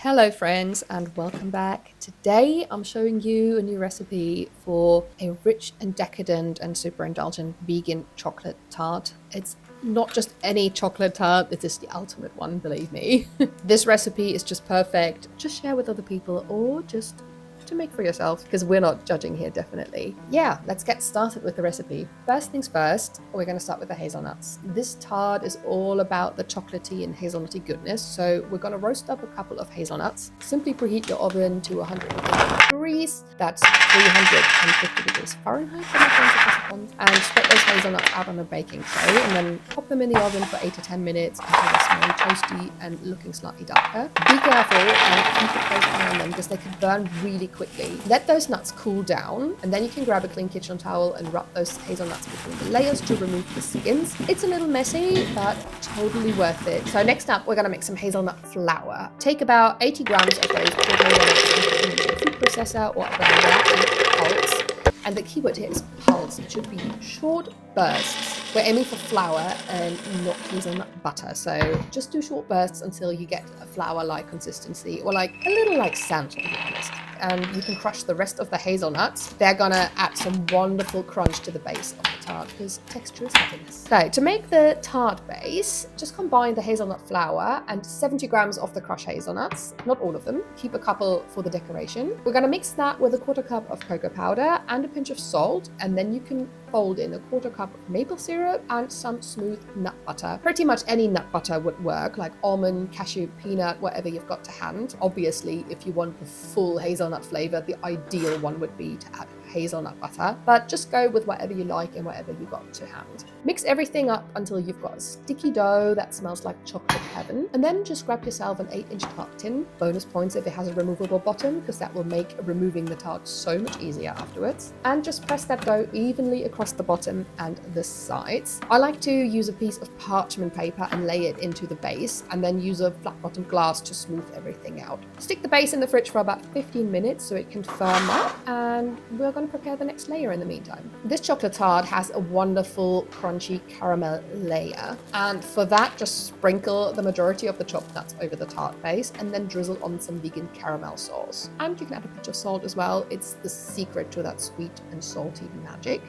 Hello friends and welcome back. Today I'm showing you a new recipe for a rich and decadent and super indulgent vegan chocolate tart. It's not just any chocolate tart, it is the ultimate one, believe me. This recipe is just perfect. Just share with other people or just to make for yourself, because we're not judging here, definitely. Yeah, let's get started with the recipe. First things first, we're going to start with the hazelnuts. This tart is all about the chocolatey and hazelnutty goodness, so we're going to roast up a couple of hazelnuts. Simply preheat your oven to 180 degrees, that's 350 degrees Fahrenheit for my friends, and spread those hazelnuts out on a baking tray, and then pop them in the oven for 8 to 10 minutes until they smell toasty and looking slightly darker. Be careful and keep a close eye on them because they can burn really quickly. Let those nuts cool down, and then you can grab a clean kitchen towel and rub those hazelnuts between the layers to remove the skins. It's a little messy, but totally worth it. So next up, we're gonna make some hazelnut flour. Take about 80 grams of those hazelnuts into a food processor or a blender and pulse. And the keyword here is pulse. It should be short bursts. We're aiming for flour and not hazelnut butter. So just do short bursts until you get a flour-like consistency, or like a little like sand, to be honest. And you can crush the rest of the hazelnuts. They're gonna add some wonderful crunch to the base of the tart because texture is happiness. So to make the tart base, just combine the hazelnut flour and 70 grams of the crushed hazelnuts, not all of them. Keep a couple for the decoration. We're gonna mix that with a quarter cup of cocoa powder and a pinch of salt, and then you can fold in a quarter cup of maple syrup and some smooth nut butter. Pretty much any nut butter would work, like almond, cashew, peanut, whatever you've got to hand. Obviously, if you want the full hazelnut flavor, the ideal one would be to add hazelnut butter, but just go with whatever you like and whatever you got to hand. Mix everything up until you've got a sticky dough that smells like chocolate heaven, and then just grab yourself an 8-inch tart tin. Bonus points if it has a removable bottom, because that will make removing the tart so much easier afterwards. And just press that dough evenly across the bottom and the sides. I like to use a piece of parchment paper and lay it into the base, and then use a flat bottom glass to smooth everything out. Stick the base in the fridge for about 15 minutes so it can firm up, and we're going to prepare the next layer in the meantime. This chocolate tart has a wonderful crunchy caramel layer, and for that just sprinkle the majority of the chopped nuts over the tart base and then drizzle on some vegan caramel sauce. And you can add a pinch of salt as well. It's the secret to that sweet and salty magic.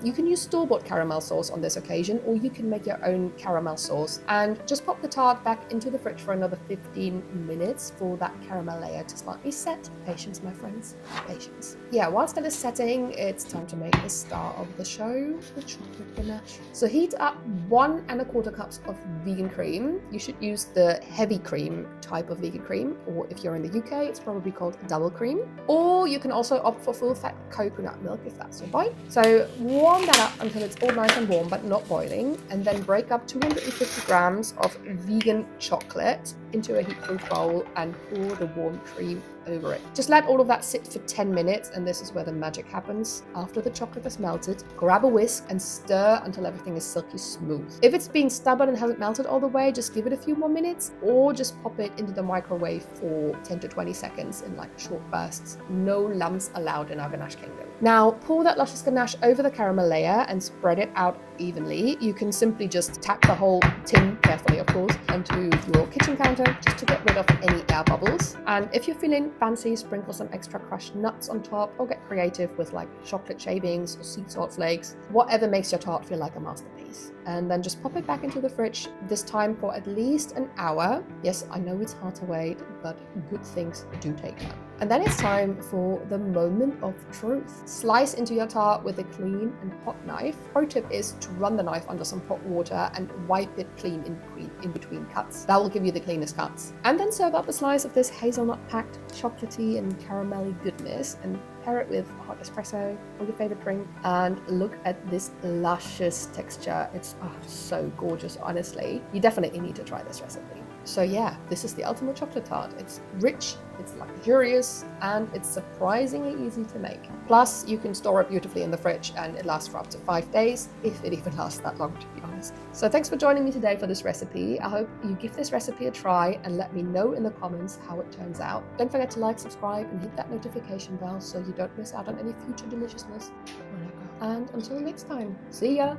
You can use store-bought caramel sauce on this occasion, or you can make your own caramel sauce, and just pop the tart back into the fridge for another 15 minutes for that caramel layer to slightly set. Patience, my friends, patience. Yeah, whilst that is setting, it's time to make the star of the show, the chocolate ganache. So heat up 1 1/4 cups of vegan cream. You should use the heavy cream type of vegan cream, or if you're in the UK, it's probably called double cream. Or you can also opt for full-fat coconut milk if that's your vibe. So warm that up until it's all nice and warm but not boiling, and then break up 250 grams of vegan chocolate into a heat-proof bowl and pour the warm cream over it. Just let all of that sit for 10 minutes, and this is where the magic happens. After the chocolate is melted, grab a whisk and stir until everything is silky smooth. If it's being stubborn and hasn't melted all the way, just give it a few more minutes, or just pop it into the microwave for 10 to 20 seconds in like short bursts. No lumps allowed in our ganache kingdom. Now pour that luscious ganache over the caramel layer and spread it out evenly. You can simply just tap the whole tin, carefully of course, onto your kitchen counter just to get rid of any air bubbles. And if you're feeling fancy, sprinkle some extra crushed nuts on top, or get creative with like chocolate shavings or sea salt flakes, whatever makes your tart feel like a masterpiece. And then just pop it back into the fridge, this time for at least an hour. Yes, I know it's hard to wait, but good things do take time. And then it's time for the moment of truth. Slice into your tart with a clean and hot knife. Pro tip is to run the knife under some hot water and wipe it clean in between cuts. That will give you the cleanest cuts. And then serve up a slice of this hazelnut-packed chocolatey and caramelly goodness, and pair it with hot espresso or your favorite drink. And look at this luscious texture. It's so gorgeous, honestly. You definitely need to try this recipe. So yeah, this is the ultimate chocolate tart. It's rich, it's luxurious, and it's surprisingly easy to make. Plus, you can store it beautifully in the fridge and it lasts for up to 5 days, if it even lasts that long, to be honest. So thanks for joining me today for this recipe. I hope you give this recipe a try and let me know in the comments how it turns out. Don't forget to like, subscribe, and hit that notification bell so you don't miss out on any future deliciousness. And until next time, see ya!